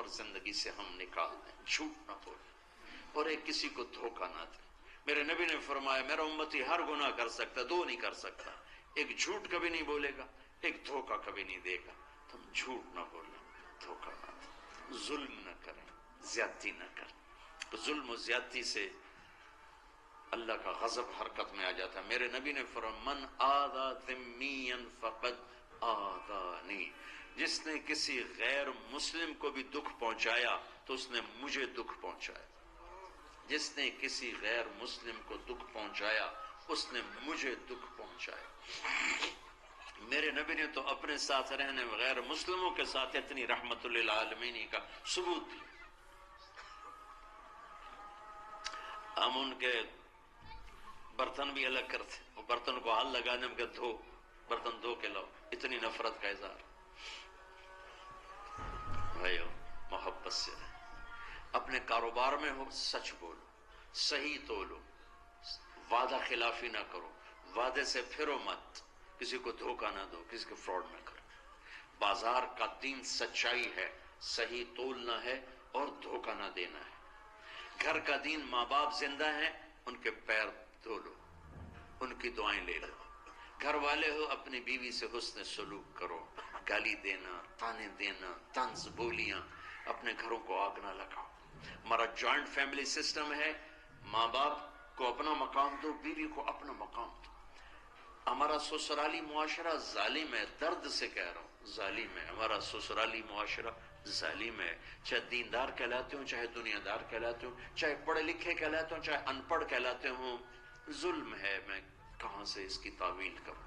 اور زندگی سے ہم نکال دیں، جھوٹ نہ بولیں اور ایک کسی کو دھوکہ نہ دیں۔ میرے نبی نے فرمایا میرا امتی ہر گناہ کر سکتا، دو نہیں کر سکتا، ایک جھوٹ کبھی نہیں بولے گا، ایک دھوکہ کبھی نہیں دے گا۔ تم جھوٹ نہ بولیں، دھوکہ نہ دیں، ظلم نہ کریں، زیادتی نہ کریں۔ ظلم و زیادتی سے اللہ کا غضب حرکت میں آ جاتا ہے۔ میرے نبی نے فرمایا من آذا ذمیا فقد آذانی، جس نے کسی غیر مسلم کو بھی دکھ پہنچایا تو اس نے مجھے دکھ پہنچایا، جس نے کسی غیر مسلم کو دکھ پہنچایا اس نے مجھے دکھ پہنچایا۔ میرے نبی نے تو اپنے ساتھ رہنے غیر مسلموں کے ساتھ اتنی رحمت للعالمین کا ثبوت دیا۔ ہم ان کے برتن بھی الگ کرتے، وہ برتن کو ہاتھ لگانے میں کہ دھو، برتن دھو کے لاؤ، اتنی نفرت کا اظہار۔ بھائیو محبت سے رہیں، اپنے کاروبار میں ہو سچ بولو، صحیح تولو، وعدہ خلافی نہ کرو، وعدے سے پھرو مت، کسی کو دھوکہ نہ دو، کسی کو فراڈ نہ کرو۔ بازار کا دین سچائی ہے، صحیح تولنا ہے اور دھوکہ نہ دینا ہے۔ گھر کا دین ماں باپ زندہ ہیں، ان کے پیر دھو لو، ان کی دعائیں لے لو۔ گھر والے ہو اپنی بیوی سے حسن سلوک کرو، گالی دینا، تانے دینا، طنز بولیاں، اپنے گھروں کو آگ نہ لگاؤ۔ ہمارا جوائنٹ فیملی سسٹم ہے، ماں باپ کو اپنا مقام دو، بیوی کو اپنا مقام دو۔ ہمارا سسرالی معاشرہ ظالم ہے، درد سے کہہ رہا ہوں، ظالم ہے ہمارا سسرالی معاشرہ، ظالم ہے، چاہے دیندار کہلاتے ہوں، چاہے دنیا دار کہلاتے ہوں، چاہے پڑھے لکھے کہلاتے ہوں، چاہے ان پڑھ کہلاتے ہوں، ظلم ہے۔ میں کہاں سے اس کی تعویل کروں؟